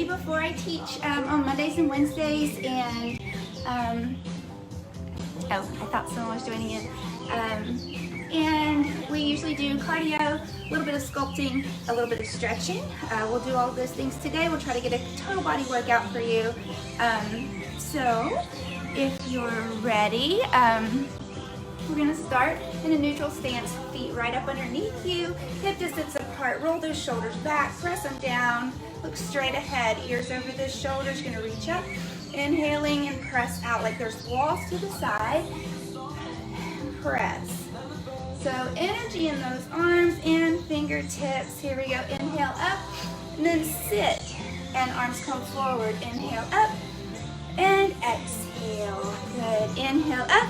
before I teach on Mondays and Wednesdays, and oh, I thought someone was joining in. And we usually do cardio, a little bit of sculpting, a little bit of stretching. We'll do all of those things today. We'll try to get a total body workout for you. So if you're ready, we're gonna start in a neutral stance, feet right up underneath you, hip distance apart, roll those shoulders back, press them down, look straight ahead, ears over the shoulders, gonna reach up, inhaling and press out like there's walls to the side, press. So energy in those arms and fingertips. Here we go, inhale up, and then sit, and arms come forward. Inhale up, and exhale. Good, inhale up.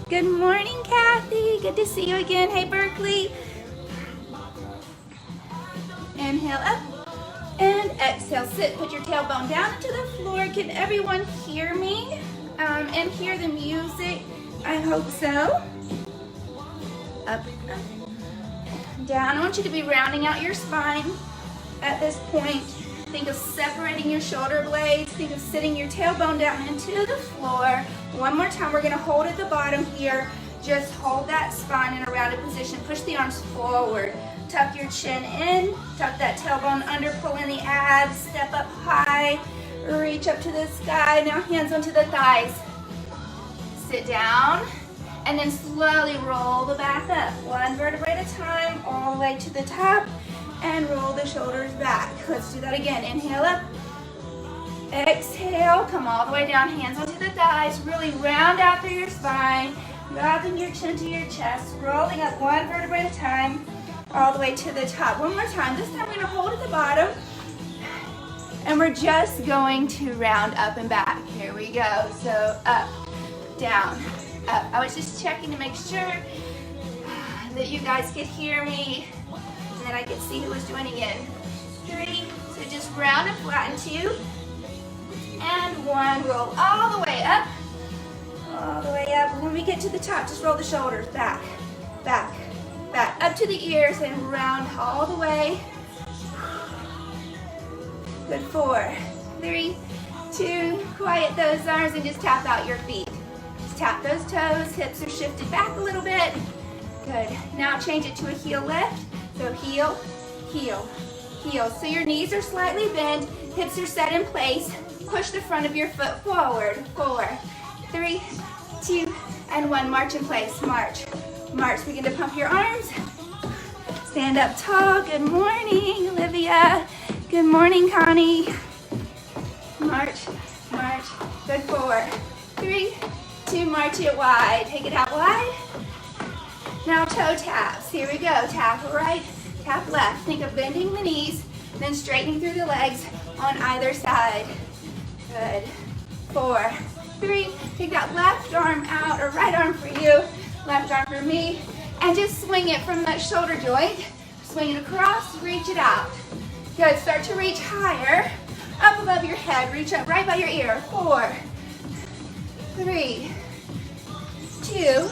Good morning, Kathy. Good to see you again. Hey, Berkeley. Inhale up, and exhale. Sit, put your tailbone down to the floor. Can everyone hear me and hear the music? I hope so. Up, down. I want you to be rounding out your spine at this point. Think of separating your shoulder blades. Think of sitting your tailbone down into the floor. One more time, we're gonna hold at the bottom here. Just hold that spine in a rounded position. Push the arms forward. Tuck your chin in, tuck that tailbone under, pull in the abs, step up high, reach up to the sky. Now hands onto the thighs. Sit down. And then slowly roll the back up, one vertebrae at a time, all the way to the top, and roll the shoulders back. Let's do that again. Inhale up, exhale, come all the way down, hands onto the thighs, really round out through your spine, dropping your chin to your chest, rolling up one vertebrae at a time, all the way to the top. One more time. This time we're gonna hold at the bottom, and we're just going to round up and back. Here we go. So up, down, up. I was just checking to make sure that you guys could hear me and that I could see who was joining in. 3, so just round and flatten. 2, and 1. Roll all the way up, all the way up. When we get to the top, just roll the shoulders back, back, back, up to the ears, and round all the way. Good. 4, 3, 2, quiet those arms and just tap out your feet. Tap those toes, hips are shifted back a little bit. Good. Now change it to a heel lift. So heel, heel, heel. So your knees are slightly bent, hips are set in place. Push the front of your foot forward. 4, 3, 2, and 1. March in place. March. March. Begin to pump your arms. Stand up tall. Good morning, Olivia. Good morning, Connie. March, march. Good. 4, 3, 2, march it wide. Take it out wide. Now toe taps. Here we go. Tap right, tap left. Think of bending the knees, then straightening through the legs on either side. Good. 4, 3. Take that left arm out, or right arm for you, left arm for me, and just swing it from that shoulder joint. Swing it across, reach it out. Good. Start to reach higher, up above your head. Reach up right by your ear. 4, 3, 2,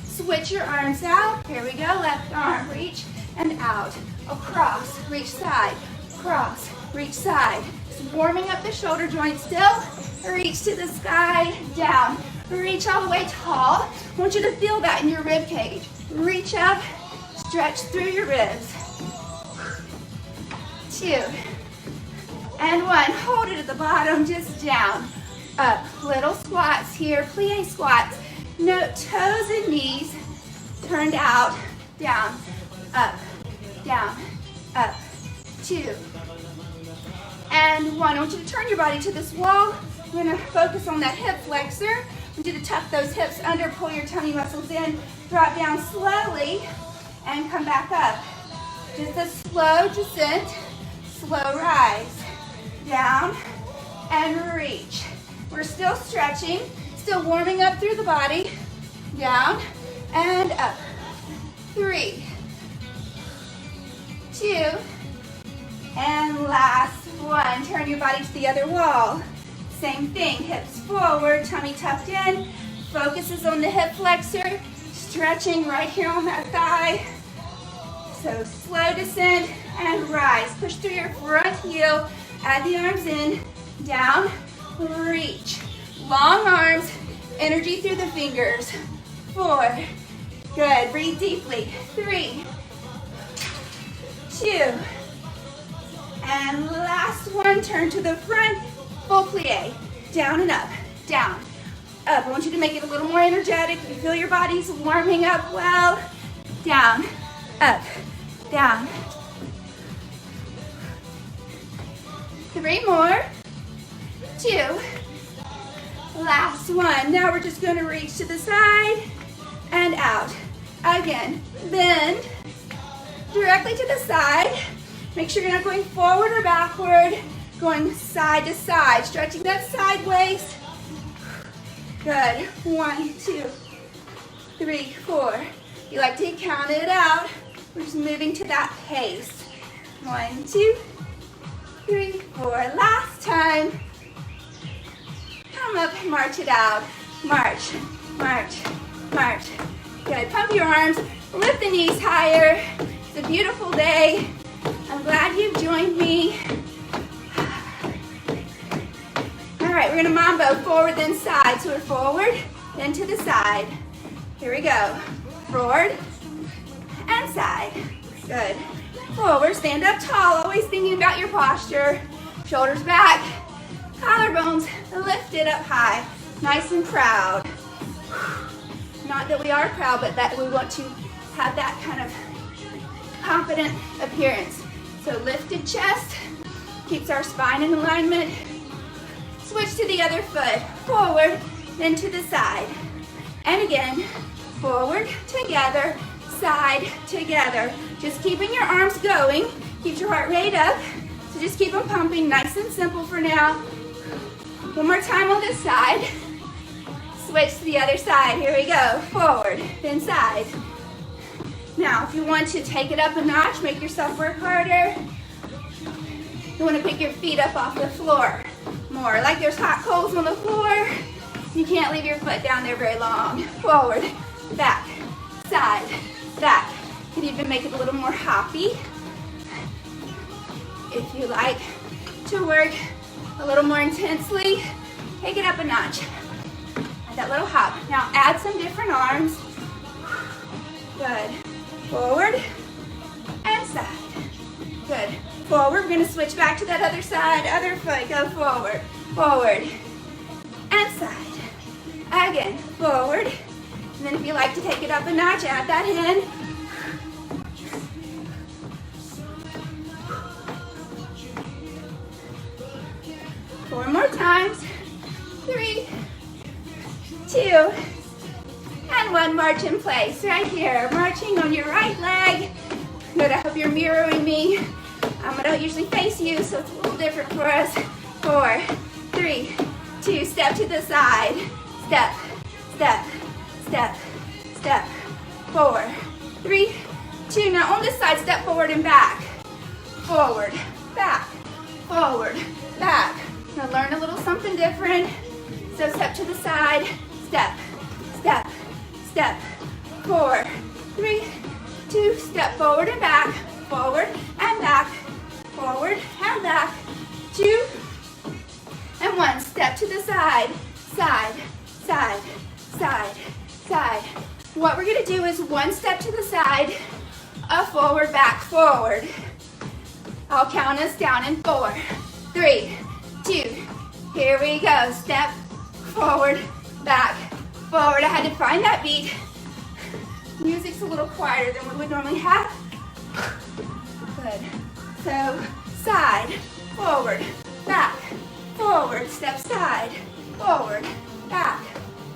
switch your arms out. Here we go. Left arm, reach and out. Across, reach side. Cross, reach side. Just warming up the shoulder joint still. Reach to the sky, down. Reach all the way tall. I want you to feel that in your rib cage. Reach up, stretch through your ribs. 2, and 1. Hold it at the bottom, just down. Up, little squats here, plie squats. Note toes and knees turned out, down, up, up. 2, and 1. I want you to turn your body to this wall. We're gonna focus on that hip flexor. I want you to tuck those hips under, pull your tummy muscles in, drop down slowly, and come back up. Just a slow descent, slow rise. Down, and reach. We're still stretching, still warming up through the body. Down and up. 3, 2, and last 1. Turn your body to the other wall. Same thing, hips forward, tummy tucked in. Focus is on the hip flexor, stretching right here on that thigh. So slow descent and rise. Push through your front heel, Add the arms in, down, reach. Long arms, energy through the fingers. 4, good, breathe deeply. 3, 2, and last one, turn to the front, full plie. Down and up, down, up. I want you to make it a little more energetic. You feel your body's warming up well. Down, up, down. 3 more, 2, last one. Now we're just gonna reach to the side and out. Again, bend directly to the side. Make sure you're not going forward or backward, going side to side, stretching that side waist. Good, 1, 2, 3, 4. You like to count it out. We're just moving to that pace. 1, 2, 3, 4. Last time. Come up, march it out. March, march, march. Good, pump your arms, lift the knees higher. It's a beautiful day. I'm glad you've joined me. All right, we're gonna mambo forward then side. So we're forward, then to the side. Here we go. Forward and side. Good. Forward, stand up tall, always thinking about your posture. Shoulders back, collarbones lifted up high, nice and proud. Not that we are proud, but that we want to have that kind of confident appearance. So lifted chest keeps our spine in alignment. Switch to the other foot, forward, then to the side. And again, forward, together, side, together. Just keeping your arms going, keeps your heart rate up. So just keep them pumping, nice and simple for now. One more time on this side. Switch to the other side, here we go. Forward, then side. Now, if you want to take it up a notch, make yourself work harder. You want to pick your feet up off the floor more. Like there's hot coals on the floor. You can't leave your foot down there very long. Forward, back, side, back. You can even make it a little more hoppy. If you like to work a little more intensely, take it up a notch. That little hop. Now add some different arms. Good. Forward and side. Good. Forward. We're going to switch back to that other side. Other foot. Go forward. Forward and side. Again. Forward. And then if you like to take it up a notch, add that in. Four more times. 3, 2, and 1. March in place right here. Marching on your right leg. Good, I hope you're mirroring me. I don't usually face you, so it's a little different for us. 4, 3, 2, step to the side. Step, step, step, step. 4, 3, 2. Now on this side, step forward and back. Forward, back, forward, back. Now learn a little something different. So step to the side, step, step, step. 4, 3, 2, step forward and back, forward and back, forward and back. 2 and 1. Step to the side, side, side, side, side. What we're gonna do is 1 step to the side, a forward, back, forward. I'll count us down in 4, 3, 2. Here we go. Step forward, back, forward. I had to find that beat. Music's a little quieter than we would normally have. Good. So, side, forward, back, forward. Step side, forward, back,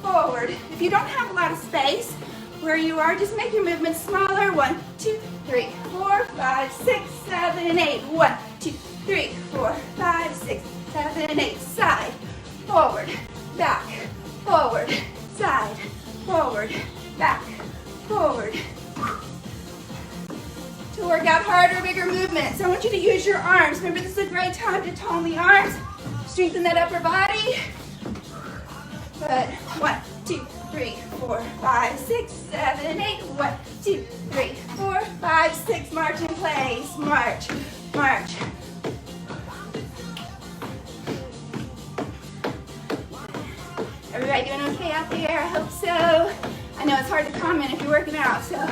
forward. If you don't have a lot of space where you are, just make your movements smaller. 1, 2, 3, 4, 5, 6, 7, 8. 1, 2, 3, 4, 5, 6, 7, 8. Side, forward, back, forward, side, forward, back, forward. To work out harder, bigger movements, I want you to use your arms. Remember, this is a great time to tone the arms, strengthen that upper body. Good. 1, 2, 3, 4, 5, 6, 7, 8. 1, 2, 3, 4, 5, 6. March in place. March, march. Everybody doing okay out there? I hope so. I know it's hard to comment if you're working out, so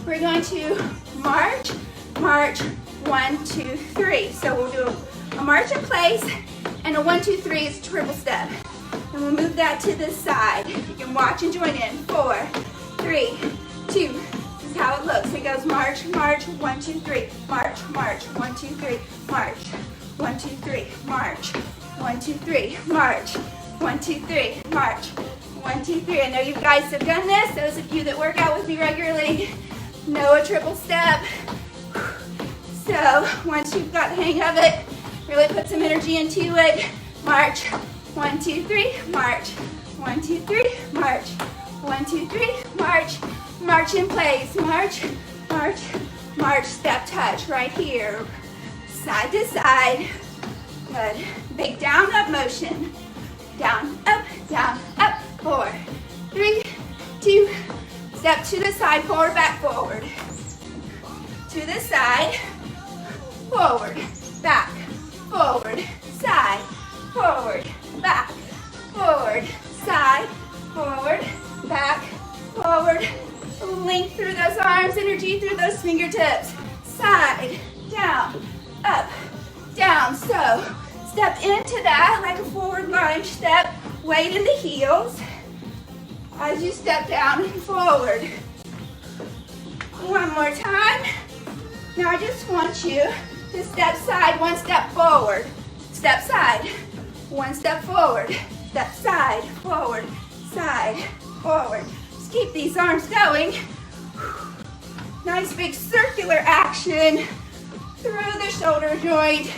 we're going to march, march, 1, 2, 3. So we'll do a march in place and a 1, 2, 3 is a triple step. And we'll move that to the side. You can watch and join in. 4, 3, 2. This is how it looks. It goes march, march, 1, 2, 3. March, march, 1, 2, 3. March, 1, 2, 3. March, 1, 2, 3. March, 1, 2, 3. March, 1, 2, 3. I know you guys have done this. Those of you that work out with me regularly know a triple step. So once you've got the hang of it, really put some energy into it. March, 1, 2, 3, march, 1, 2, 3, march, 1, 2, 3, march, march in place, march, march, march, step touch right here, side to side, good, big down, up motion, down, up, 4, 3, 2, step to the side, forward, back, forward, to the side, forward, back, forward, side, forward, back, forward, side, forward, back, forward, length through those arms, energy through those fingertips, side, down, up, down. So step into that like a forward lunge step, weight in the heels as you step down and forward. One more time. Now I just want you to step side, 1 step forward, step side, 1 step forward, step side, forward, side, forward. Just keep these arms going. Nice big circular action through the shoulder joint.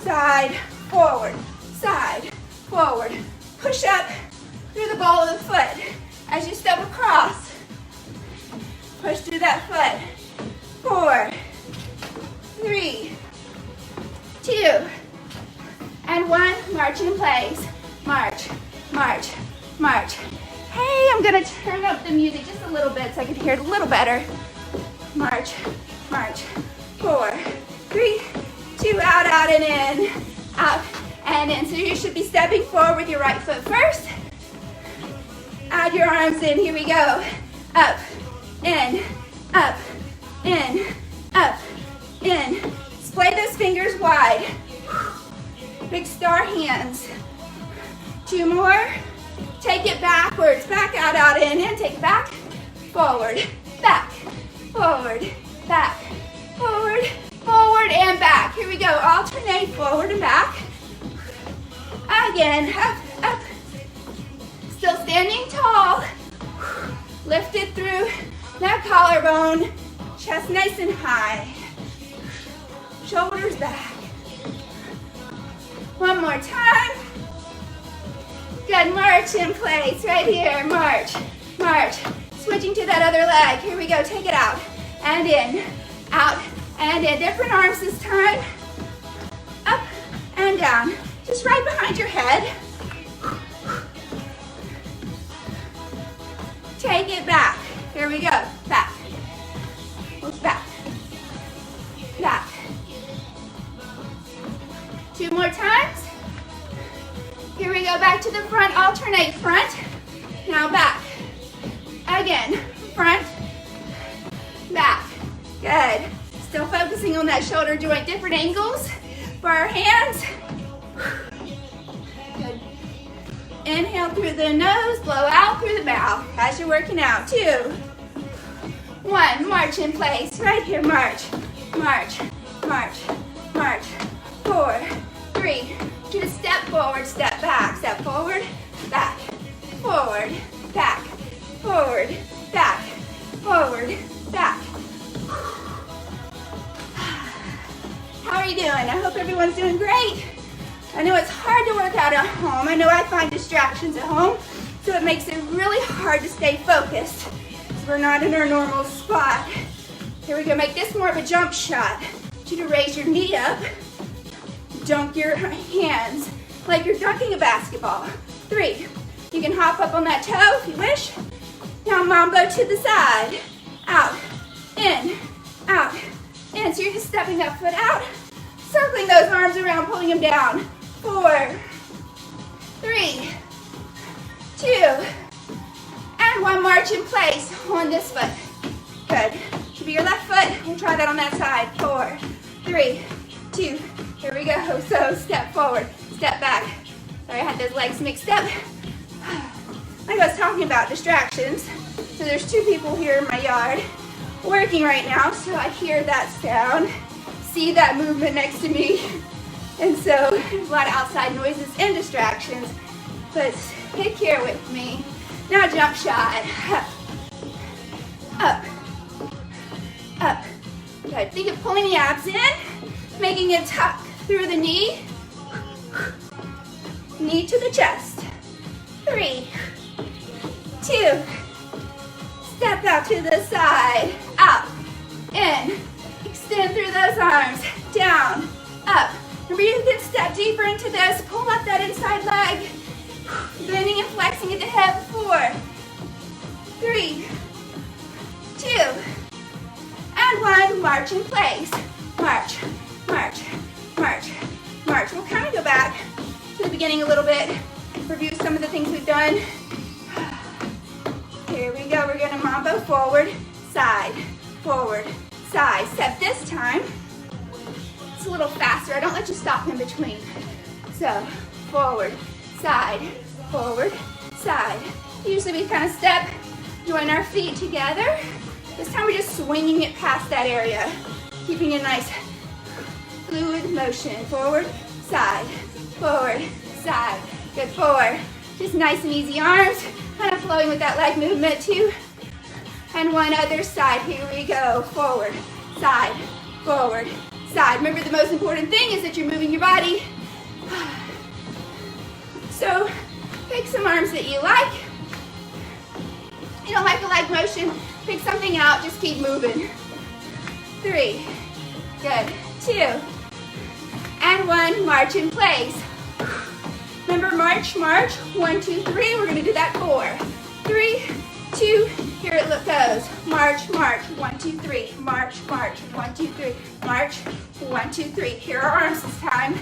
Side, forward, push up through the ball of the foot as you step across. Push through that foot. 4, 3, 2, and 1. March in place. March, march, march. Hey, I'm gonna turn up the music just a little bit so I can hear it a little better. March, march. 4, 3, 2, out, out, and in. Out, and in. So you should be stepping forward with your right foot first. Add your arms in. Here we go. Up, in, up, in, up, in. Splay those fingers wide. Big star hands. 2 more. Take it backwards. Back, out, out, in. Take it back. Forward, back, forward, back, forward, forward, and back. Here we go. Alternate forward and back. Again, up, up. Still standing tall. Lift it through that collarbone. Chest nice and high. Shoulders back. One more time. Good, march in place right here. March, march. Switching to that other leg. Here we go, take it out. And in, out, and in. Different arms this time. Up and down. Just right behind your head. Take it back. Here we go, back. Back, back. 2 more times. Here we go, back to the front, alternate front. Now back. Again, front, back. Good. Still focusing on that shoulder joint, different angles for our hands. Good. Inhale through the nose, blow out through the mouth as you're working out. 2, 1, march in place. Right here, march, march, march, march. 4, 3, 2, step forward, step back, step forward, back, forward, back, forward, back, forward, back. How are you doing? I hope everyone's doing great. I know it's hard to work out at home. I know I find distractions at home, so it makes it really hard to stay focused. We're not in our normal spot. Here we go, make this more of a jump shot. I want you to raise your knee up, dunk your hands like you're dunking a basketball. 3, you can hop up on that toe if you wish. Now mambo to the side, out, in, so you're just stepping that foot out, circling those arms around, pulling them down. 4, 3, 2, and 1. March in place on this foot. Good. Should be your left foot. We'll try that on that side. 4, 3, 2. Here we go. So step forward, step back. Sorry, I had those legs mixed up. Like I was talking about distractions. So there's 2 people here in my yard working right now. So I hear that sound, see that movement next to me. And so there's a lot of outside noises and distractions. But pick here with me. Now jump shot. Up. Up. Good. Think of pulling the abs in, making it tuck through the knee. Knee to the chest. 3, 2. Step out to the side. Out. In. Extend through those arms. Down. Up. Remember, you can step deeper into this. Pull up that inside leg. Bending and flexing at the hip. 4, 3, 2, and 1. March in place. March, march, march, march. We'll kind of go back to the beginning a little bit. Review some of the things we've done. Here we go. We're going to mambo forward, side, forward, side. Except this time, it's a little faster. I don't let you stop in between. So, forward, side, forward, side. Usually we kind of step, join our feet together. This time we're just swinging it past that area, keeping a nice fluid motion. Forward, side, forward, side. Good. 4. Just nice and easy arms, kind of flowing with that leg movement. 2, and 1 other side. Here we go. Forward, side, forward, side. Remember, the most important thing is that you're moving your body. So pick some arms that you like. You don't like the leg motion, pick something out, just keep moving. 3, good. 2, and 1. March in place. Remember, march, march. 1, 2, 3. We're gonna do that 4, 3, 2. Here it goes. March, march. 1, 2, 3. March, march. 1, 2, 3. March. 1, 2, 3. Here are arms this time.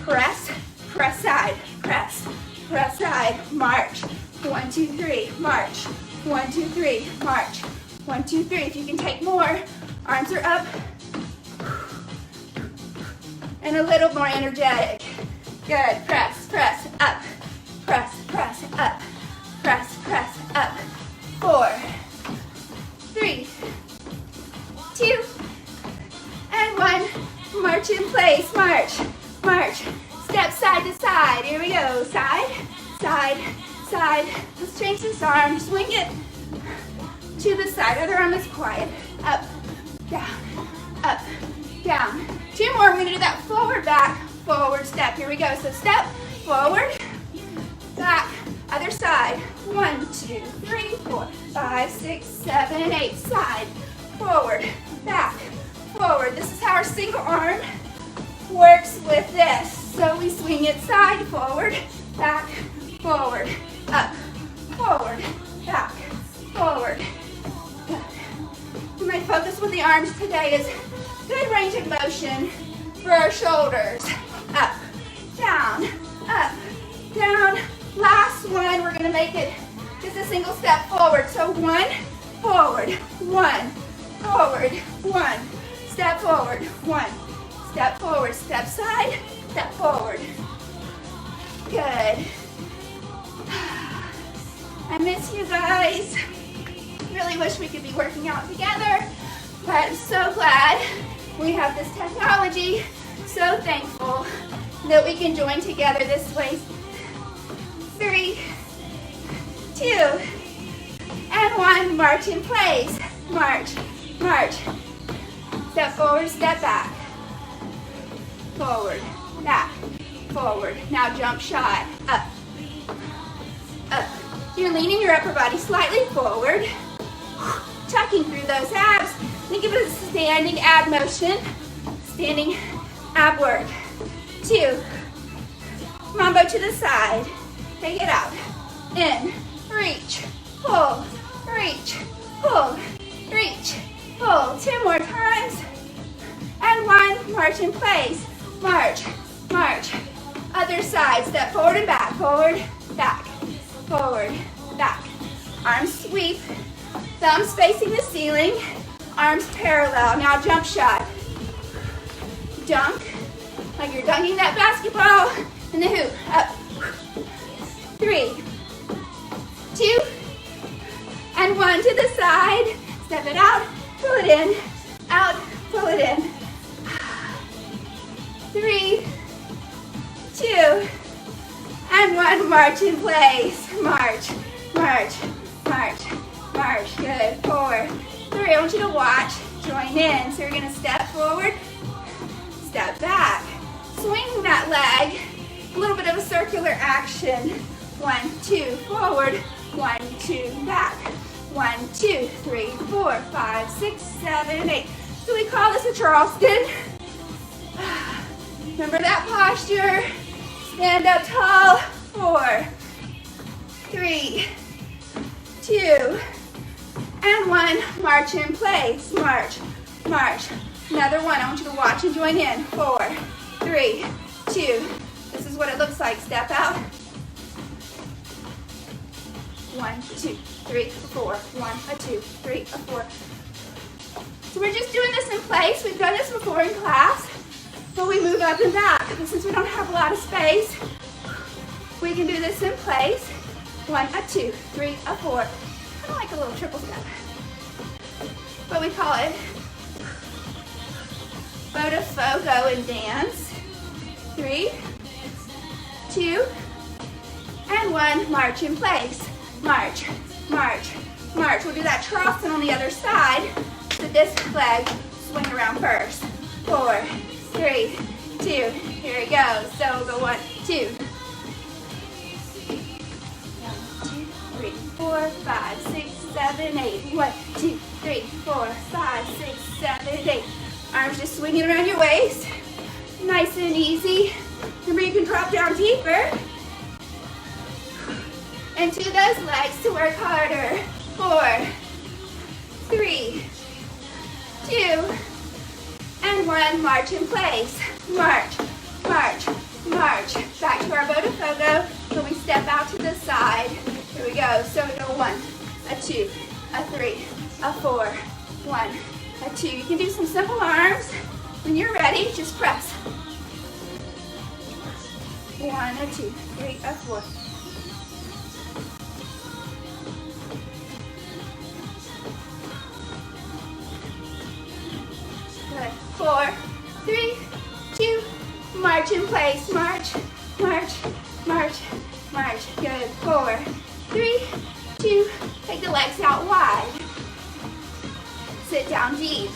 Press, press side. Press, press side. March. 1, 2, 3. March. 1, 2, 3. March. 1, 2, 3. If you can take more, arms are up. And a little more energetic. Good. Press, press, up. Press, press, up. Press, press, up. 4, 3, 2, and 1. March in place. March, march. Step side to side. Here we go. Side, side, side. Let's change this arm. Swing it to the side. Other arm is quiet. Up, down, up, down. 2 more. We're going to do that forward, back, forward step. Here we go. So step, forward, back, other side. 1, 2, 3, 4, 5, 6, 7, 8. Side, forward, back, forward. This is how our single arm works with this. So we swing it side, forward, back, forward, up, forward, back, forward. My focus with the arms today is good range of motion for our shoulders. Up, down, up, down. Last one, we're gonna make it just a single step forward. So 1, forward, 1, forward, 1, step forward, 1, step forward, step side, step forward. Good. I miss you guys. Really wish we could be working out together, but I'm so glad we have this technology. So thankful that we can join together this way. 3, 2, and 1. March in place. March, march. Step forward, step back. Forward, back, forward. Now jump shot. Up, up. You're leaning your upper body slightly forward, tucking through those abs. Think of it as a standing ab motion, standing ab work. 2, mambo to the side. Take it out. In, reach, pull, reach, pull, reach, pull. 2 more times. And 1, march in place. March, march. Other other side. Step forward and back, forward, back, forward, back. Arms sweep, thumbs facing the ceiling, arms parallel. Now jump shot. Dunk, like you're dunking that basketball in the hoop. Up. 3, 2, and 1 to the side. Step it out, pull it in, out, pull it in. 3, 2, and 1. March in place. March, march, march, march. Good. 4, 3. I want you to watch. Join in. So you're going to step forward, step back. Swing that leg. A little bit of a circular action. 1, 2, forward. 1, 2, back. 1, 2, 3, 4, 5, 6, 7, 8. So we call this a Charleston. Remember that posture. Stand up tall. 4, 3, 2, and 1. March in place. March, march. Another 1. I want you to watch and join in. 4, 3, 2. This is what it looks like. Step out. 1, 2, 3, 4. 1, 2, 3, 4. So we're just doing this in place. We've done this before in class, but we move up and back. But since we don't have a lot of space, we can do this in place. 1, 2, 3, 4. Kind of like a little triple step. But we call it Botafogo in dance. 3, 2, and 1. March in place. March, march, march. We'll do that Charleston on the other side. So this leg, swing around first. 4, 3, 2. Here we go. So go 1, 2. 1, 2, 3, 4, 5, 6, 7, 8. 1, 2, 3, 4, 5, 6, 7, 8. Arms just swinging around your waist. Nice and easy. Remember, you can drop down deeper. And to those legs to work harder. 4, 3, 2, and 1. March in place. March, march, march. Back to our Botafogo. So we step out to the side. Here we go. So we go 1, 2, 3, 4. 1, 2. You can do some simple arms. When you're ready, just press. 1, 2, 3, 4. Good. 4, 3, 2. March in place. March, march, march, march. Good. 4, 3, 2. Take the legs out wide. Sit down deep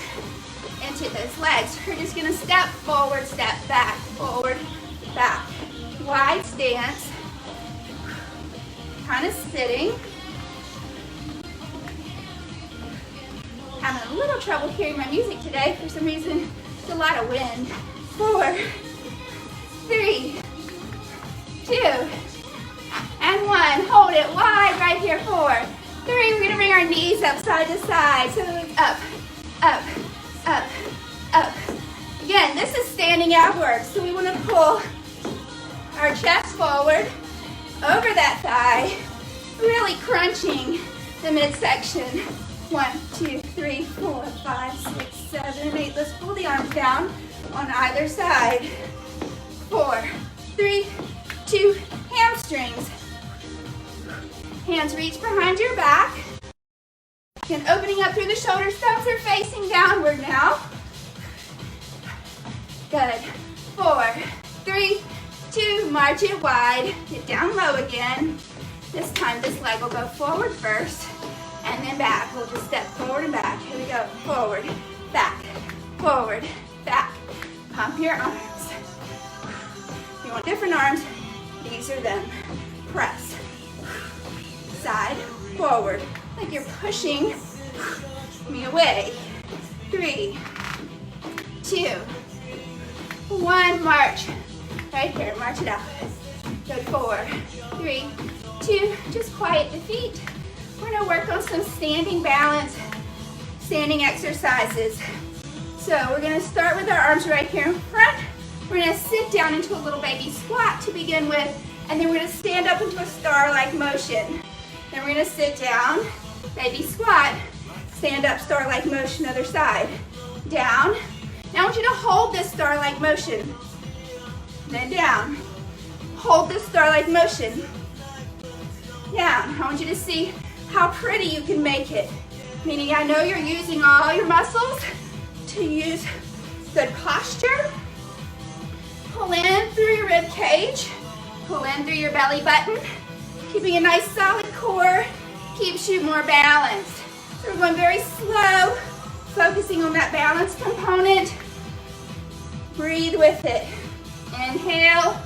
into those legs. We're just going to step forward, step back, forward, back. Wide stance. Kind of sitting. Having a little trouble hearing my music today. For some reason, it's a lot of wind. 4, 3, 2, and 1. Hold it wide right here. 4, 3. We're going to bring our knees up side to side. So up, up, up, up. Again, this is standing ab work. So we want to pull our chest forward over that thigh, really crunching the midsection. 1, 2, 3, 4, 5, 6, 7, 8. Let's pull the arms down on either side. 4, 3, 2, hamstrings. Hands reach behind your back. And opening up through the shoulders, thumbs are facing downward now. Good. 4, 3, 2, march it wide. Get down low again. This time this leg will go forward first and then back. We'll just step forward and back. Here we go. Forward, back, forward, back. Pump your arms. If you want different arms, these are them. Press. Side, forward. Like you're pushing me away. 3, 2, 1. March. Right here. March it out. Good. 4, 3, 2. Just quiet the feet. We're going to work on some standing balance, standing exercises. So we're going to start with our arms right here in front. We're gonna sit down into a little baby squat to begin with, and then we're gonna stand up into a star-like motion. Then we're gonna sit down, baby squat, stand up, star-like motion, other side. Down. Now I want you to hold this star-like motion. Then down. Hold this star-like motion. Down. I want you to see how pretty you can make it. Meaning I know you're using all your muscles to use good posture. Pull in through your rib cage. Pull in through your belly button. Keeping a nice solid core keeps you more balanced. So we're going very slow, focusing on that balance component. Breathe with it. Inhale,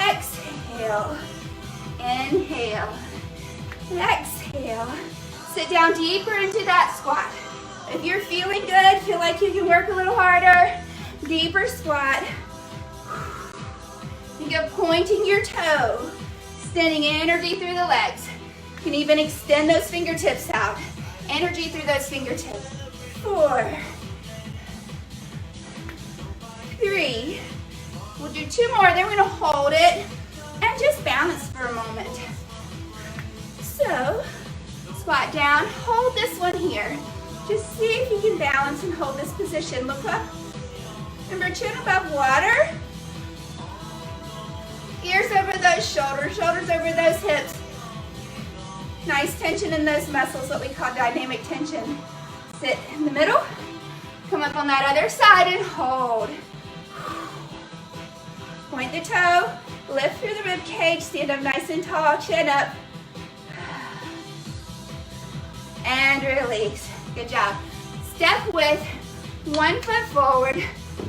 exhale, inhale, exhale. Sit down deeper into that squat. If you're feeling good, feel like you can work a little harder, deeper squat. Think of pointing your toe, sending energy through the legs. You can even extend those fingertips out. Energy through those fingertips. 4, 3. We'll do 2 more, then we're gonna hold it and just balance for a moment. So, squat down, hold this one here. Just see if you can balance and hold this position. Look up. Remember, chin above water. Ears over those shoulders, shoulders over those hips. Nice tension in those muscles, what we call dynamic tension. Sit in the middle. Come up on that other side and hold. Point the toe, lift through the rib cage, stand up nice and tall, chin up. And release. Good job. Step with 1 foot forward,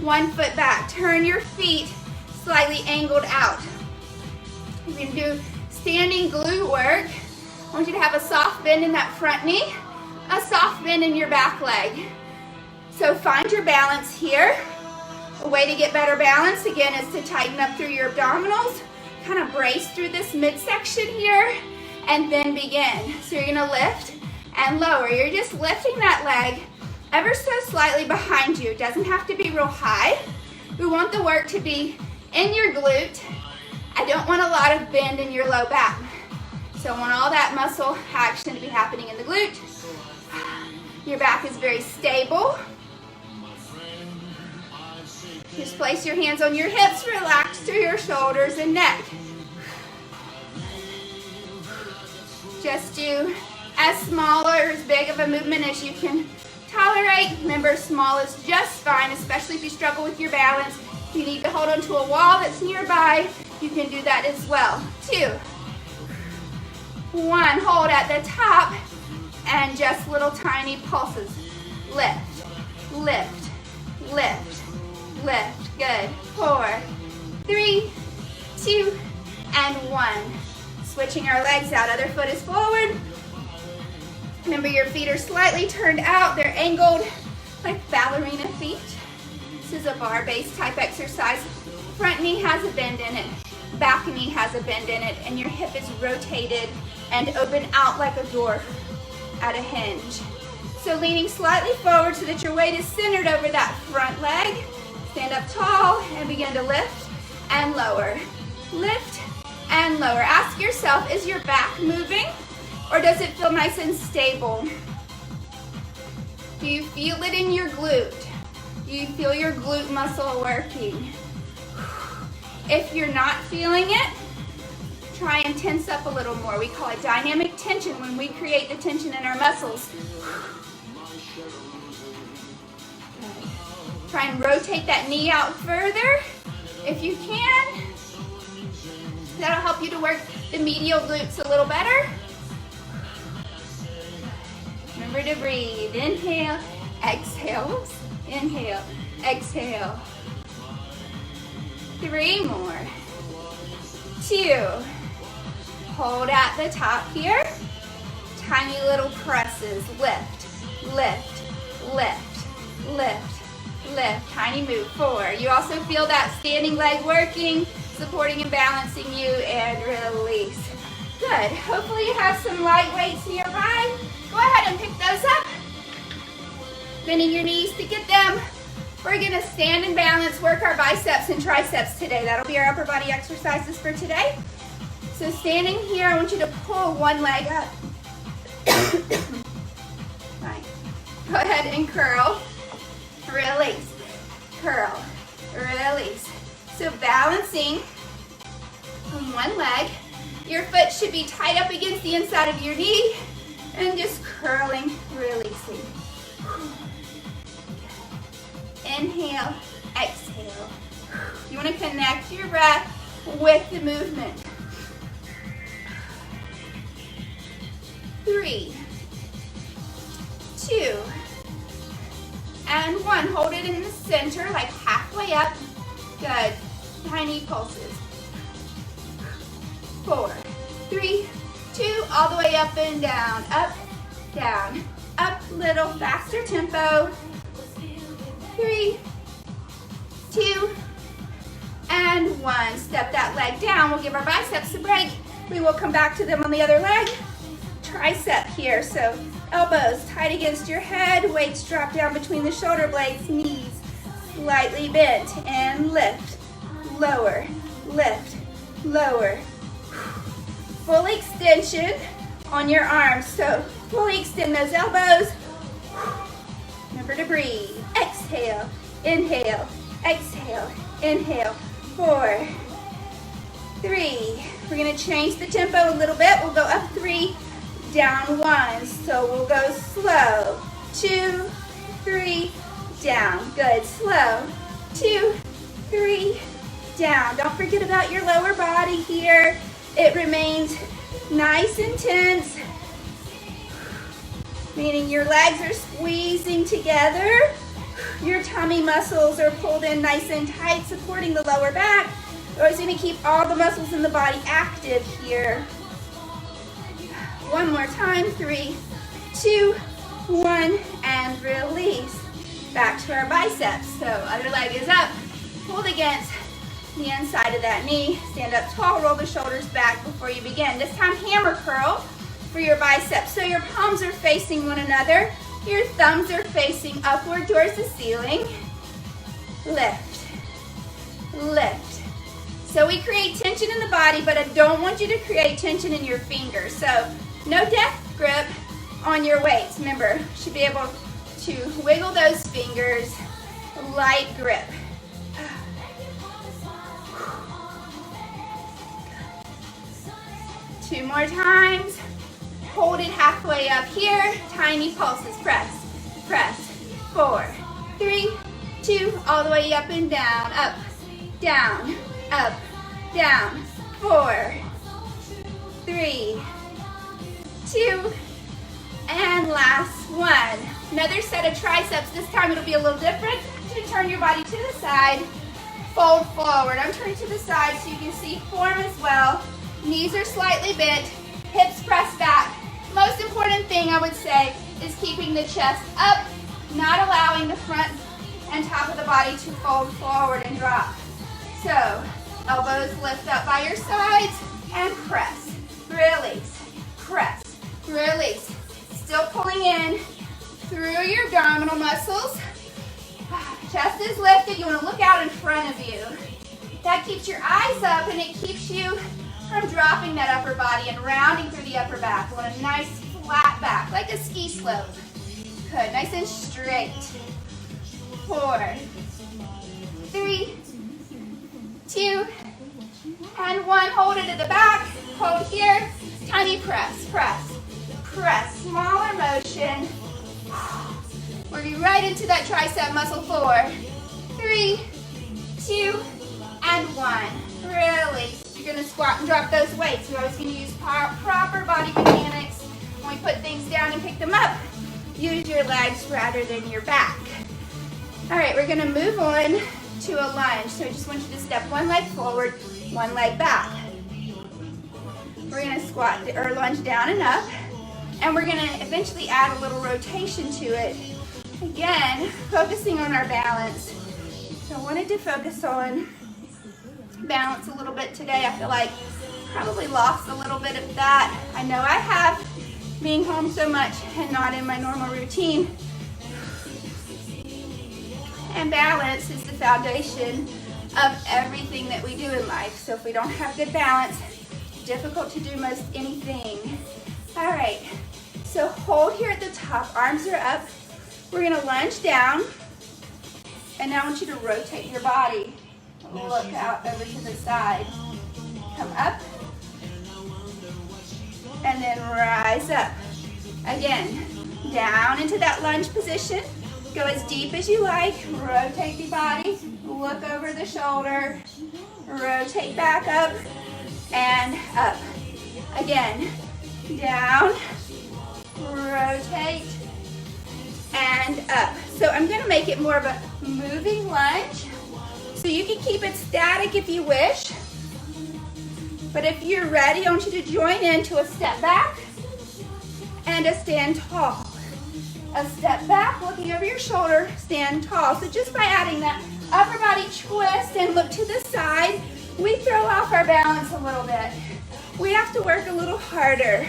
1 foot back. Turn your feet slightly angled out. We're going to do standing glute work. I want you to have a soft bend in that front knee, a soft bend in your back leg. So find your balance here. A way to get better balance, again, is to tighten up through your abdominals, kind of brace through this midsection here, and then begin. So you're gonna lift and lower. You're just lifting that leg ever so slightly behind you. It doesn't have to be real high. We want the work to be in your glute. I don't want a lot of bend in your low back. So I want all that muscle action to be happening in the glute. Your back is very stable. Just place your hands on your hips, relax through your shoulders and neck. Just do as small or as big of a movement as you can tolerate. Remember, small is just fine, especially if you struggle with your balance. If you need to hold onto a wall that's nearby, you can do that as well. 2, 1, hold at the top, and just little tiny pulses. Lift, lift, lift. Lift, good. 4, 3, 2, and 1. Switching our legs out, other foot is forward. Remember, your feet are slightly turned out. They're angled like ballerina feet. This is a bar-based type exercise. Front knee has a bend in it. Back knee has a bend in it. And your hip is rotated and open out like a door at a hinge. So leaning slightly forward so that your weight is centered over that front leg. Stand up tall and begin to lift and lower. Lift and lower. Ask yourself, is your back moving or does it feel nice and stable? Do you feel it in your glute? Do you feel your glute muscle working? If you're not feeling it, try and tense up a little more. We call it dynamic tension when we create the tension in our muscles. Try and rotate that knee out further if you can. That'll help you to work the medial glutes a little better. Remember to breathe. Inhale, exhale. Inhale, exhale. 3 more. 2. Hold at the top here. Tiny little presses. Lift, lift, lift, lift. Lift, tiny move. 4. You also feel that standing leg working, supporting and balancing you, and release. Good. Hopefully you have some light weights nearby. Go ahead and pick those up. Bending your knees to get them. We're gonna stand and balance, work our biceps and triceps today. That'll be our upper body exercises for today. So standing here, I want you to pull one leg up. Right. Go ahead and curl, release, curl, release. So balancing on one leg. Your foot should be tied up against the inside of your knee and just curling, releasing. Inhale, exhale. You want to connect your breath with the movement. 3, 2, and 1. Hold it in the center, like halfway up. Good. Tiny pulses. 4, 3, 2, all the way up and down. Up, down, up, little faster tempo. 3, 2, and 1. Step that leg down. We'll give our biceps a break. We will come back to them on the other leg. Tricep here, so elbows tight against your head, weights drop down between the shoulder blades, knees slightly bent, and lift, lower, lift, lower. Full extension on your arms, so fully extend those elbows. Remember to breathe. Exhale, inhale, exhale, inhale. 4, 3. We're gonna change the tempo a little bit. We'll go up 3, down 1. So we'll go slow. 2, 3, down. Good, slow. 2, 3, down. Don't forget about your lower body here. It remains nice and tense, meaning your legs are squeezing together. Your tummy muscles are pulled in nice and tight, supporting the lower back. You're always going to keep all the muscles in the body active here. One more time. 3, 2, 1, and release. Back to our biceps. So other leg is up, pulled against the inside of that knee. Stand up tall, roll the shoulders back before you begin. This time hammer curl for your biceps. So your palms are facing one another. Your thumbs are facing upward towards the ceiling. Lift, lift. So we create tension in the body, but I don't want you to create tension in your fingers. So no death grip on your weights. Remember, you should be able to wiggle those fingers, light grip. 2 more times. Hold it halfway up here. Tiny pulses. Press, press. 4, 3, 2, all the way up and down. Up, down, up, down. 4, 3, 2, and last one. Another set of triceps. This time it'll be a little different. So turn your body to the side. Fold forward. I'm turning to the side so you can see form as well. Knees are slightly bent, hips pressed back. Most important thing I would say is keeping the chest up, not allowing the front and top of the body to fold forward and drop. So, elbows lift up by your sides and press, release, press, release. Still pulling in through your abdominal muscles. Chest is lifted, you want to look out in front of you. That keeps your eyes up and it keeps you from dropping that upper body and rounding through the upper back. You want a nice flat back, like a ski slope. Good, nice and straight. 4, 3, 2, and 1. Hold it at the back. Hold here. Tiny press, press, press. Smaller motion. Working right into that tricep muscle. 4, 3, 2, and 1. Release. You're going to squat and drop those weights. We're always going to use proper body mechanics when we put things down and pick them up. Use your legs rather than your back. All right, we're going to move on to a lunge. So I just want you to step one leg forward, one leg back. We're going to squat or lunge down and up. And we're going to eventually add a little rotation to it. Again, focusing on our balance. So I wanted to focus on balance a little bit today. I feel like probably lost a little bit of that. I know I have, being home so much and not in my normal routine. And balance is the foundation of everything that we do in life. So if we don't have good balance, it's difficult to do most anything. All right, so hold here at the top, arms are up. We're gonna lunge down, and now I want you to rotate your body. Look out over to the side. Come up, and then rise up. Again, down into that lunge position. Go as deep as you like. Rotate the body. Look over the shoulder. Rotate back up and up. Again, down, rotate, and up. So I'm going to make it more of a moving lunge. So you can keep it static if you wish. But if you're ready, I want you to join into a step back and a stand tall. A step back, looking over your shoulder, stand tall. So just by adding that upper body twist and look to the side, we throw off our balance a little bit. We have to work a little harder.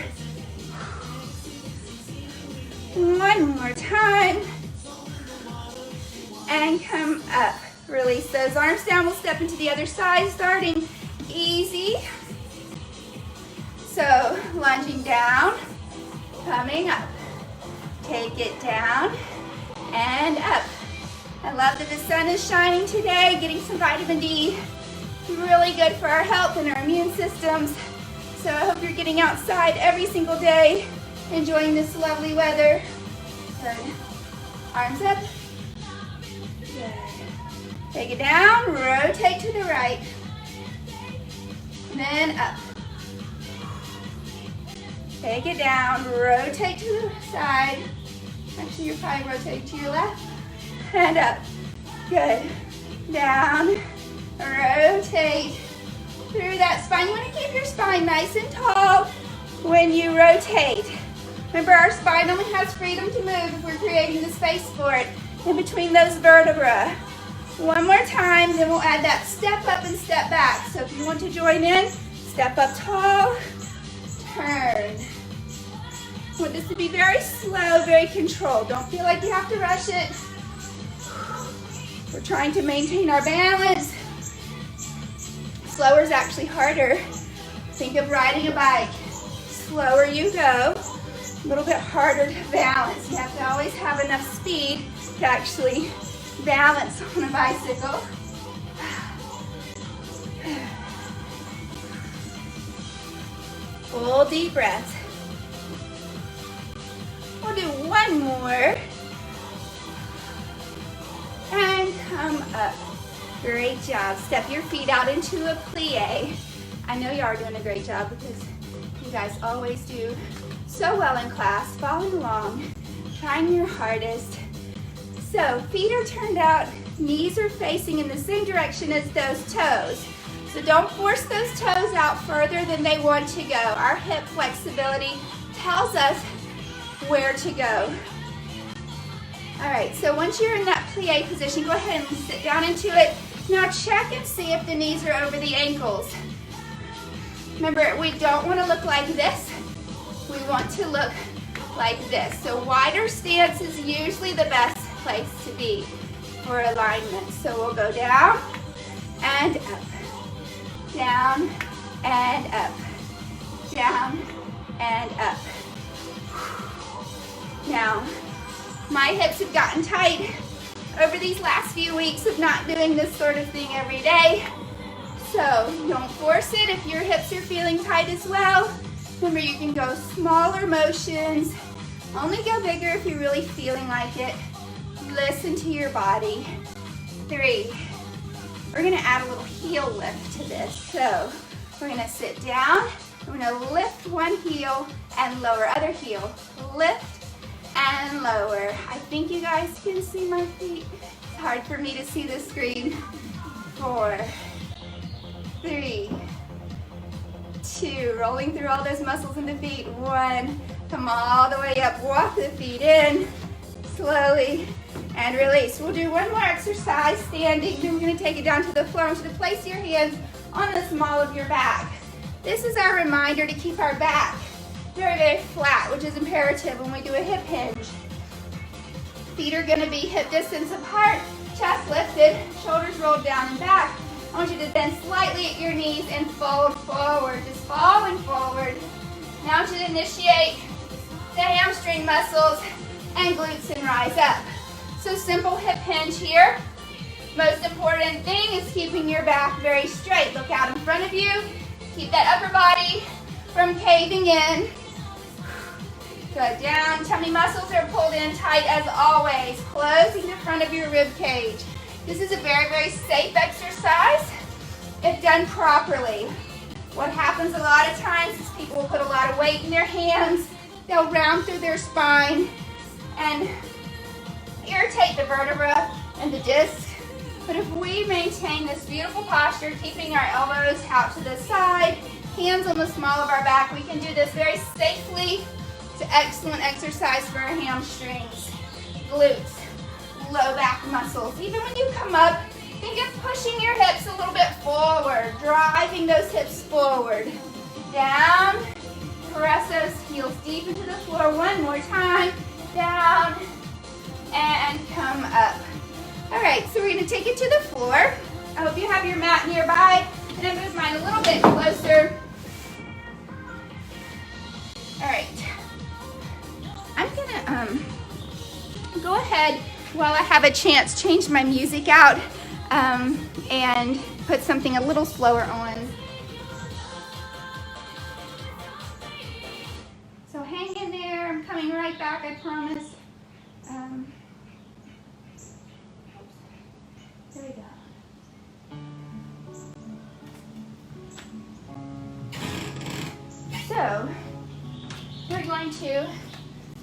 One more time. And come up. Release those arms down. We'll step into the other side, starting easy. So lunging down, coming up. Take it down and up. I love that the sun is shining today, getting some vitamin D. Really good for our health and our immune systems. So I hope you're getting outside every single day, enjoying this lovely weather. Good. Arms up. Good. Take it down, rotate to the right. And then up. Take it down, rotate to the side. Actually, you're probably rotating to your left. And up. Good. Down, rotate through that spine. You want to keep your spine nice and tall when you rotate. Remember, our spine only has freedom to move if we're creating the space for it in between those vertebrae. One more time, then we'll add that step up and step back. So if you want to join in, step up tall, turn. I want this to be very slow, very controlled. Don't feel like you have to rush it. We're trying to maintain our balance. Slower is actually harder. Think of riding a bike. Slower you go, a little bit harder to balance. You have to always have enough speed to actually balance on a bicycle. Full deep breaths. We'll do one more. And come up. Great job. Step your feet out into a plie. I know you are doing a great job because you guys always do so well in class, following along, trying your hardest. So feet are turned out, knees are facing in the same direction as those toes. So don't force those toes out further than they want to go. Our hip flexibility tells us where to go. All right, so once you're in that plie position, go ahead and sit down into it. Now check and see if the knees are over the ankles. Remember, we don't want to look like this. We want to look like this. So wider stance is usually the best place to be for alignment. So we'll go down and up, down and up, down and up. Now, my hips have gotten tight over these last few weeks of not doing this sort of thing every day. So don't force it if your hips are feeling tight as well. Remember, you can go smaller motions. Only go bigger if you're really feeling like it. Listen to your body. 3. We're gonna add a little heel lift to this. So we're gonna sit down. We're gonna lift one heel and lower other heel. Lift and lower. I think you guys can see my feet. It's hard for me to see the screen. 4, 3, 2, rolling through all those muscles in the feet. 1, come all the way up, walk the feet in, slowly, and release. We'll do one more exercise standing, then we're gonna take it down to the floor. I want you to place your hands on the small of your back. This is our reminder to keep our back very, very flat, which is imperative when we do a hip hinge. Feet are gonna be hip distance apart, chest lifted, shoulders rolled down and back. I want you to bend slightly at your knees and fold forward, just falling forward. Now I want you to initiate the hamstring muscles and glutes and rise up. So simple hip hinge here. Most important thing is keeping your back very straight. Look out in front of you. Keep that upper body from caving in. Good, down. Tummy muscles are pulled in tight as always, closing the front of your rib cage. This is a very, very safe exercise if done properly. What happens a lot of times is people will put a lot of weight in their hands. They'll round through their spine and irritate the vertebra and the disc. But if we maintain this beautiful posture, keeping our elbows out to the side, hands on the small of our back, we can do this very safely. It's an excellent exercise for our hamstrings, glutes, low back muscles. Even when you come up, think of pushing your hips a little bit forward, driving those hips forward. Down, press those heels deep into the floor. One more time. Down, and come up. All right, so we're gonna take it to the floor. I hope you have your mat nearby. I'm gonna move mine a little bit closer. All right. I'm gonna go ahead while I have a chance, change my music out and put something a little slower on. So hang in there, I'm coming right back, I promise. There we go. So, we're going to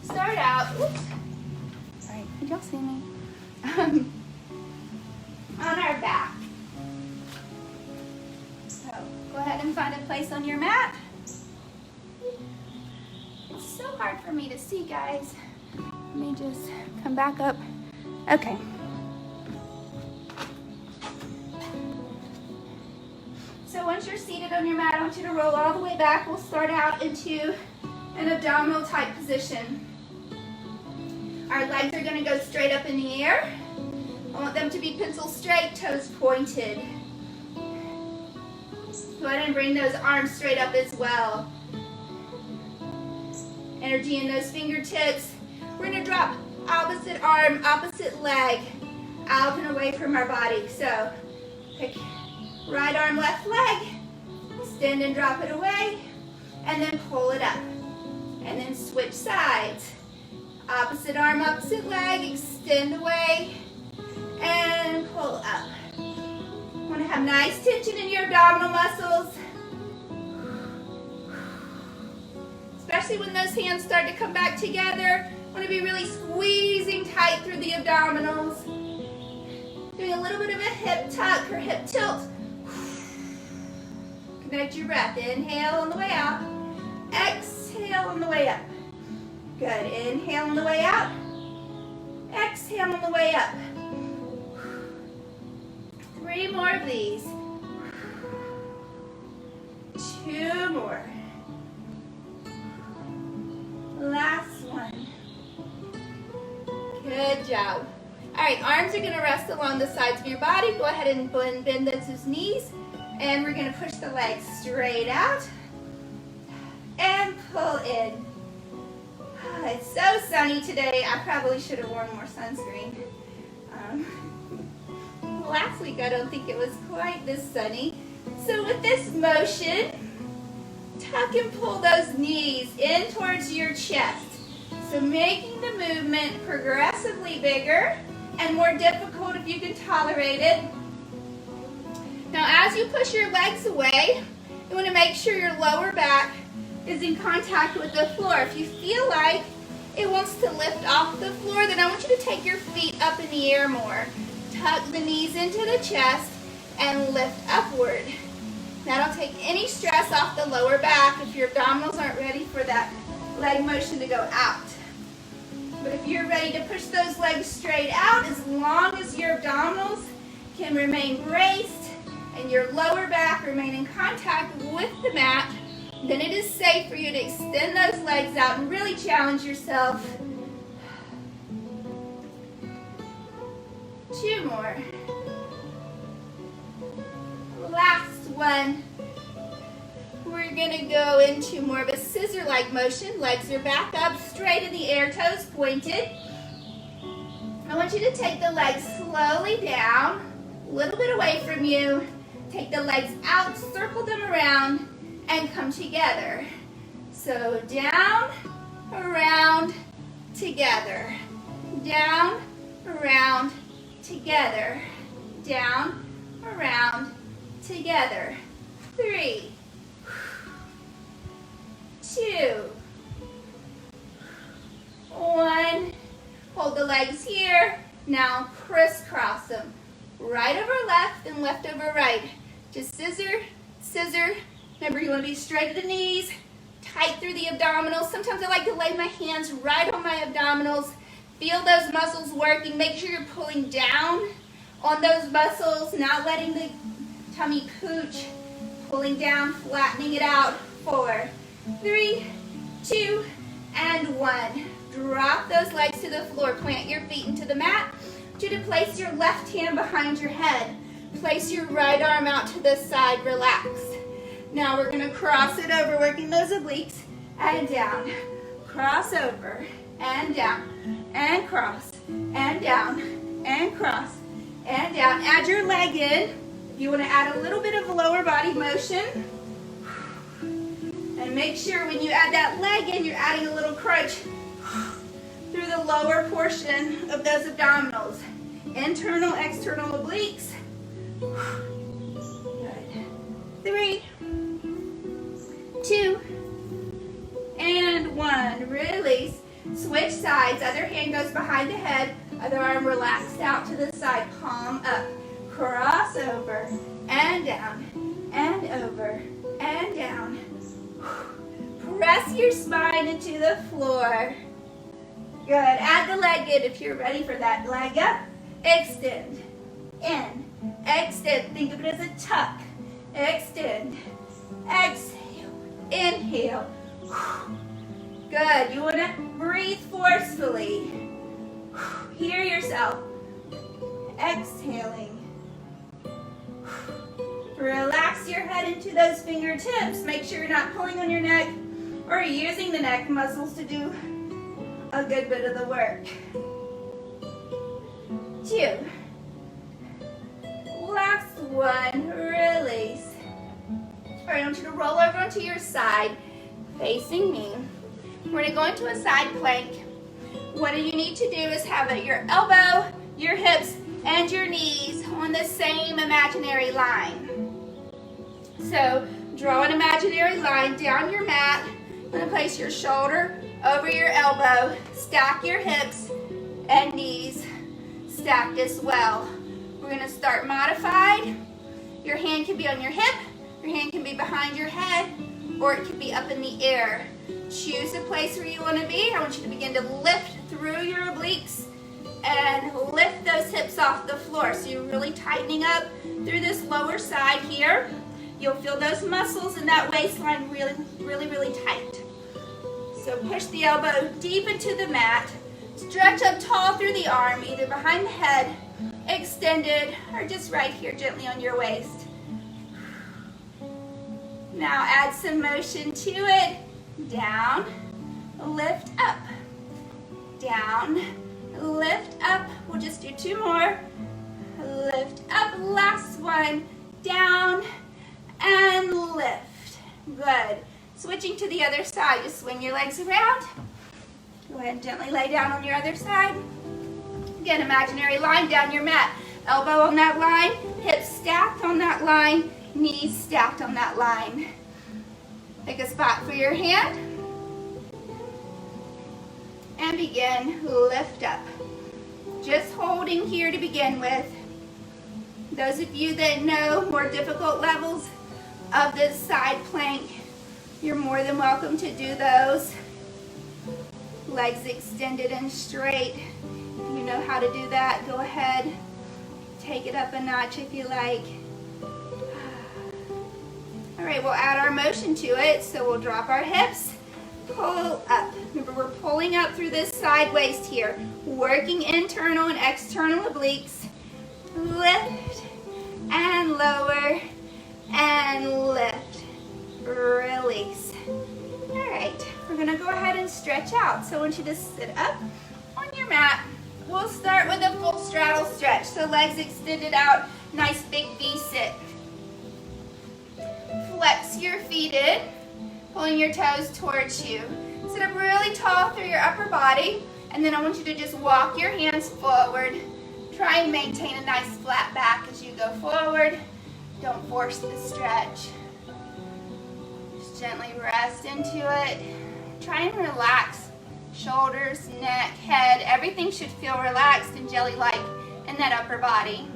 start out, oops, sorry, did y'all see me? On our back. So, go ahead and find a place on your mat. It's so hard for me to see, guys. Let me just come back up. Okay. So once you're seated on your mat, I want you to roll all the way back. We'll start out into an abdominal type position. Our legs are going to go straight up in the air. I want them to be pencil straight, toes pointed. Go ahead and bring those arms straight up as well. Energy in those fingertips. We're going to drop opposite arm, opposite leg out and away from our body. So pick right arm, left leg, extend and drop it away, and then pull it up. And then switch sides. Opposite arm, opposite leg, extend away, and pull up. Want to have nice tension in your abdominal muscles. Especially when those hands start to come back together. Want to be really squeezing tight through the abdominals. Doing a little bit of a hip tuck or hip tilt. Connect your breath. Inhale on the way out. Exhale on the way up. Good. Inhale on the way out. Exhale on the way up. 3 more of these. 2 more. Last one. Good job. All right, arms are going to rest along the sides of your body. Go ahead and bend those knees. And we're going to push the legs straight out. And pull in. It's so sunny today. I probably should have worn more sunscreen. Last week I don't think it was quite this sunny. So with this motion, tuck and pull those knees in towards your chest. So making the movement progressively bigger and more difficult if you can tolerate it. Now as you push your legs away, you want to make sure your lower back is in contact with the floor. If you feel like it wants to lift off the floor, then I want you to take your feet up in the air more. Tuck the knees into the chest and lift upward. That'll take any stress off the lower back if your abdominals aren't ready for that leg motion to go out. But if you're ready to push those legs straight out, as long as your abdominals can remain braced and your lower back remain in contact with the mat, then it is safe for you to extend those legs out and really challenge yourself. 2 more. Last one. We're gonna go into more of a scissor-like motion. Legs are back up, straight in the air, toes pointed. I want you to take the legs slowly down, a little bit away from you. Take the legs out, circle them around, and come together. So down, around, together. Down, around, together. Down, around, together. 3, 2, 1. Hold the legs here. Now crisscross them. Right over left and left over right. Just scissor, scissor. Remember, you want to be straight at the knees, tight through the abdominals. Sometimes I like to lay my hands right on my abdominals. Feel those muscles working. Make sure you're pulling down on those muscles, not letting the tummy pooch. Pulling down, flattening it out. 4, 3, 2, and 1. Drop those legs to the floor. Plant your feet into the mat. I want you to place your left hand behind your head. Place your right arm out to the side. Relax. Now we're going to cross it over, working those obliques, and down. Cross over, and down, and cross, and down, and cross, and down. Add your leg in. You want to add a little bit of lower body motion. And make sure when you add that leg in, you're adding a little crunch through the lower portion of those abdominals. Internal, external obliques. Good. 3, 2, and 1. Release. Switch sides. Other hand goes behind the head. Other arm relaxed out to the side. Palm up. Cross over. And down. And over. And down. Press your spine into the floor. Good. Add the leg in if you're ready for that. Leg up. Extend. In. Extend. Think of it as a tuck. Extend. Exhale. Inhale. Good. You want to breathe forcefully. Hear yourself. Exhaling. Relax your head into those fingertips. Make sure you're not pulling on your neck or using the neck muscles to do a good bit of the work. 2. Last one. Release. All right, I want you to roll over onto your side, facing me. We're going to go into a side plank. What you need to do is have your elbow, your hips, and your knees on the same imaginary line. So draw an imaginary line down your mat. I'm going to place your shoulder over your elbow. Stack your hips and knees stacked as well. We're going to start modified. Your hand can be on your hip. Your hand can be behind your head, or it can be up in the air. Choose a place where you want to be. I want you to begin to lift through your obliques and lift those hips off the floor. So you're really tightening up through this lower side here. You'll feel those muscles in that waistline really, really, really tight. So push the elbow deep into the mat. Stretch up tall through the arm, either behind the head, extended, or just right here gently on your waist. Now add some motion to it. Down, lift up. Down, lift up. We'll just do 2 more. Lift up, last one. Down and lift. Good. Switching to the other side, just swing your legs around. Go ahead and gently lay down on your other side. Again, imaginary line down your mat. Elbow on that line, hips stacked on that line, knees stacked on that line. Pick a spot for your hand. And begin, lift up. Just holding here to begin with. Those of you that know more difficult levels of this side plank, you're more than welcome to do those. Legs extended and straight. If you know how to do that, go ahead. Take it up a notch if you like. All right, we'll add our motion to it. So we'll drop our hips, pull up. Remember, we're pulling up through this side waist here, working internal and external obliques. lift, and lower, and lift, release. All right, we're gonna go ahead and stretch out. So I want you to sit up on your mat. We'll start with a full straddle stretch. So legs extended out, nice big V-sit. Flex your feet in, pulling your toes towards you. Sit up really tall through your upper body, and then I want you to just walk your hands forward. Try and maintain a nice flat back as you go forward. Don't force the stretch. Just gently rest into it. Try and relax. Shoulders, neck, head, everything should feel relaxed and jelly-like in that upper body.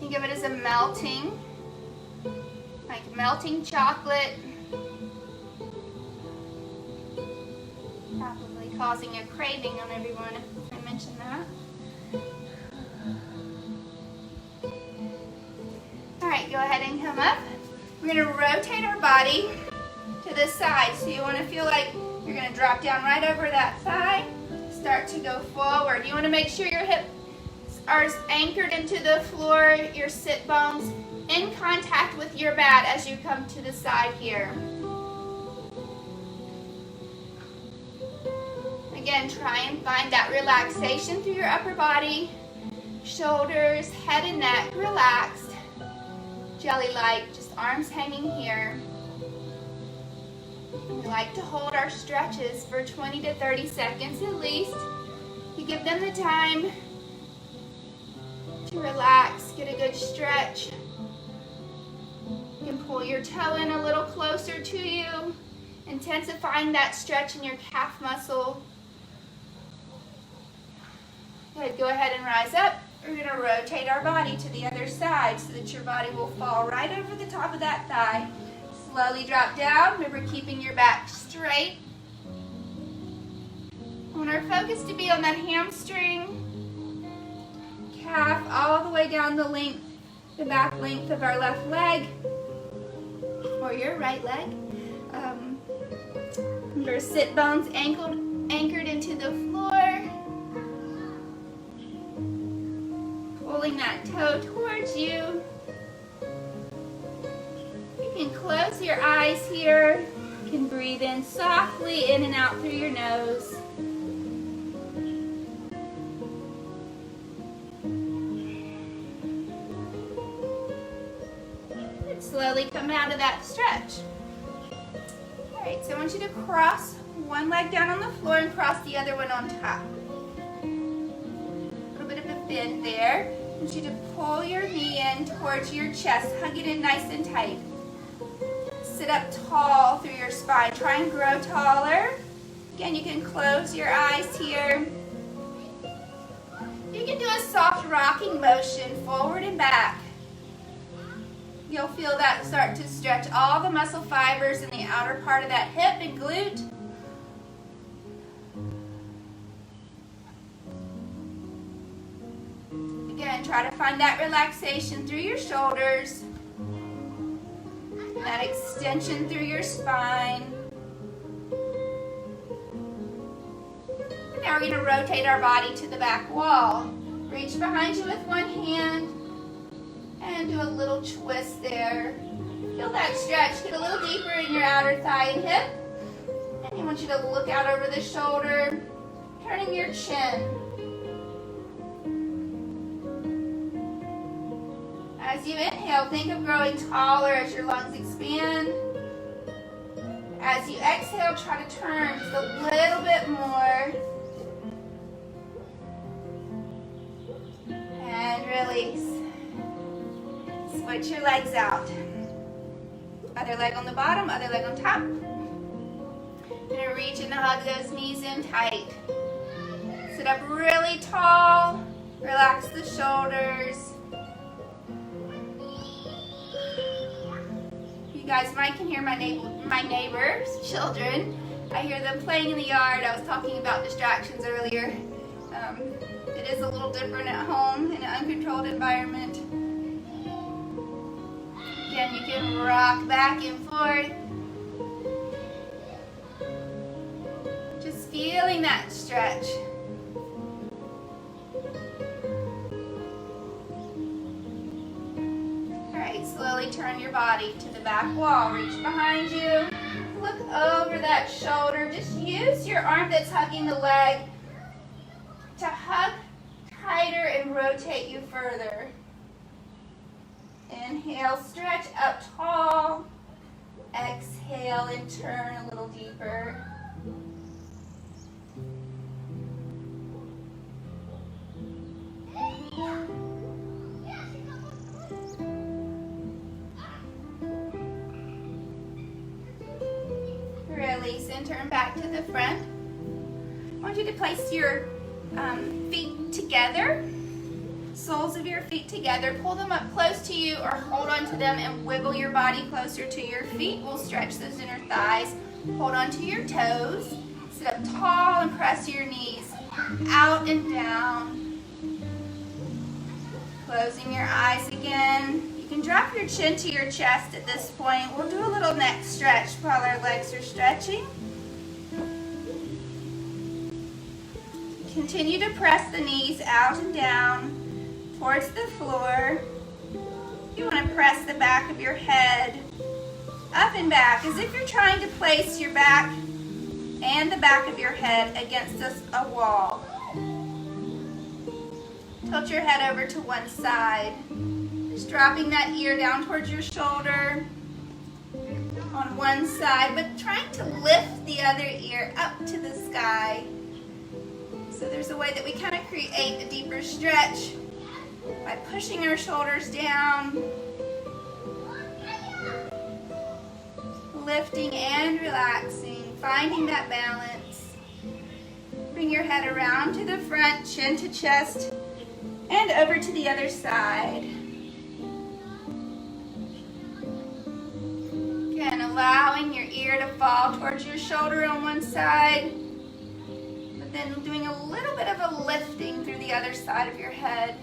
Think of it as a melting, like melting chocolate, probably causing a craving on everyone if I mention that. All right, go ahead and come up. We're gonna rotate our body to the side. So you wanna feel like you're gonna drop down right over that thigh, start to go forward. You wanna make sure your hips are anchored into the floor, your sit bones in contact with your mat as you come to the side here. Again, try and find that relaxation through your upper body, shoulders, head and neck relaxed, jelly-like, just arms hanging here. We like to hold our stretches for 20 to 30 seconds at least. You give them the time to relax, get a good stretch. You can pull your toe in a little closer to you, intensifying that stretch in your calf muscle. Good, go ahead and rise up. We're gonna rotate our body to the other side so that your body will fall right over the top of that thigh. Slowly drop down. Remember, keeping your back straight. I want our focus to be on that hamstring, calf, all the way down the length, the back length of our left leg, or your right leg. Your sit bones anchored into the floor. Pulling that toe towards you. You can close your eyes here. You can breathe in softly, in and out through your nose. And slowly come out of that stretch. All right, so I want you to cross one leg down on the floor and cross the other one on top. A little bit of a bend there. I want you to pull your knee in towards your chest. Hug it in nice and tight. Sit up tall through your spine. Try and grow taller. Again, you can close your eyes here. You can do a soft rocking motion forward and back. You'll feel that start to stretch all the muscle fibers in the outer part of that hip and glute. Again, try to find that relaxation through your shoulders, that extension through your spine. And now we're going to rotate our body to the back wall. Reach behind you with one hand and do a little twist there. Feel that stretch. Get a little deeper in your outer thigh and hip. And I want you to look out over the shoulder, turning your chin. As you inhale, think of growing taller as your lungs expand. As you exhale, try to turn just a little bit more. And release. Switch your legs out. Other leg on the bottom, other leg on top. Gonna reach and hug those knees in tight. Sit up really tall. Relax the shoulders. You guys might can hear my neighbors' children. I hear them playing in the yard. I was talking about distractions earlier. It is a little different at home in an uncontrolled environment. Again, you can rock back and forth. Just feeling that stretch. slowly turn your body to the back wall. Reach behind you. Look over that shoulder. Just use your arm that's hugging the leg to hug tighter and rotate you further. Inhale, stretch up tall. Exhale and turn a little deeper. Release and turn back to the front. I want you to place your feet together, soles of your feet together. Pull them up close to you or hold on to them and wiggle your body closer to your feet. We'll stretch those inner thighs. Hold on to your toes. Sit up tall and press your knees out and down. Closing your eyes again. You can drop your chin to your chest at this point. We'll do a little neck stretch while our legs are stretching. Continue to press the knees out and down towards the floor. You want to press the back of your head up and back as if you're trying to place your back and the back of your head against a wall. Tilt your head over to one side. Just dropping that ear down towards your shoulder on one side, but trying to lift the other ear up to the sky. So there's a way that we kind of create a deeper stretch by pushing our shoulders down, lifting and relaxing, finding that balance. Bring your head around to the front, chin to chest, and over to the other side. Again, allowing your ear to fall towards your shoulder on one side, but then doing a little bit of a lifting through the other side of your head.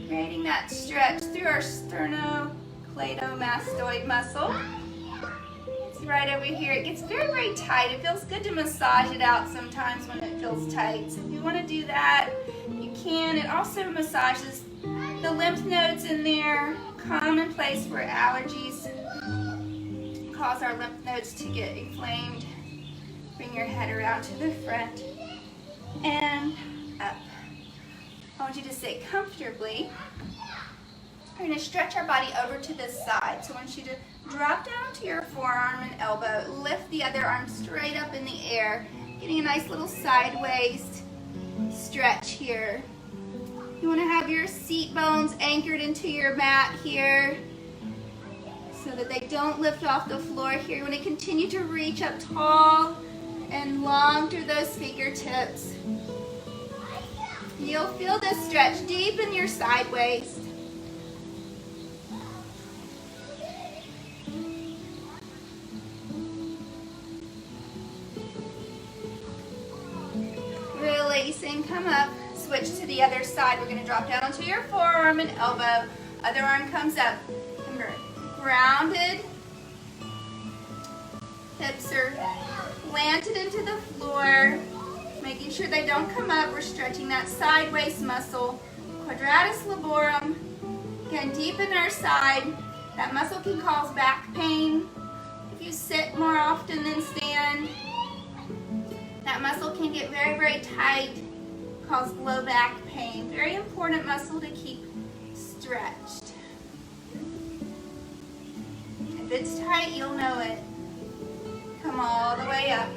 Creating that stretch through our sternocleidomastoid muscle. It's right over here. It gets very, very tight. It feels good to massage it out sometimes when it feels tight. So if you want to do that, you can. It also massages the lymph nodes in there, common place where allergies cause our lymph nodes to get inflamed. Bring your head around to the front and up. I want you to sit comfortably. We're going to stretch our body over to this side. So I want you to drop down to your forearm and elbow. Lift the other arm straight up in the air, getting a nice little sideways stretch here. You want to have your seat bones anchored into your mat here so that they don't lift off the floor here. You want to continue to reach up tall and long through those fingertips. You'll feel this stretch deep in your side waist. Releasing, come up, switch to the other side. We're going to drop down onto your forearm and elbow. Other arm comes up. Remember, grounded. Hips are planted into the floor. Making sure they don't come up. We're stretching that side waist muscle. Quadratus laborum. Again, deep in our side. That muscle can cause back pain. If you sit more often than stand, that muscle can get very, very tight, cause low back pain. Very important muscle to keep stretched. If it's tight, you'll know it. Come all the way up.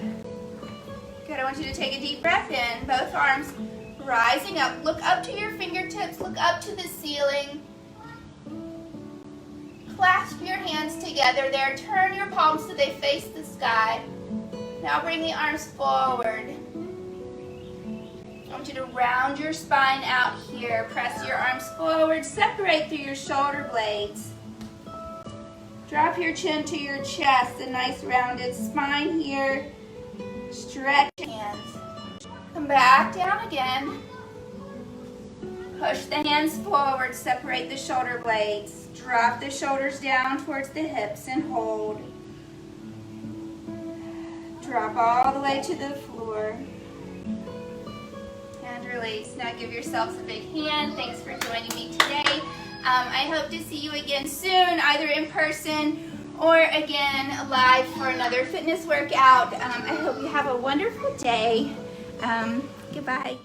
Good, I want you to take a deep breath in. Both arms rising up. Look up to your fingertips. Look up to the ceiling. Clasp your hands together there. Turn your palms so they face the sky. Now bring the arms forward. I want you to round your spine out here. Press your arms forward. Separate through your shoulder blades. Drop your chin to your chest. A nice rounded spine here. Stretch your hands. Come back down again. Push the hands forward. Separate the shoulder blades. Drop the shoulders down towards the hips and hold. Drop all the way to the floor. And release. Now give yourselves a big hand. Thanks for joining me today. I hope to see you again soon, either in person or again live for another fitness workout. I hope you have a wonderful day. Goodbye.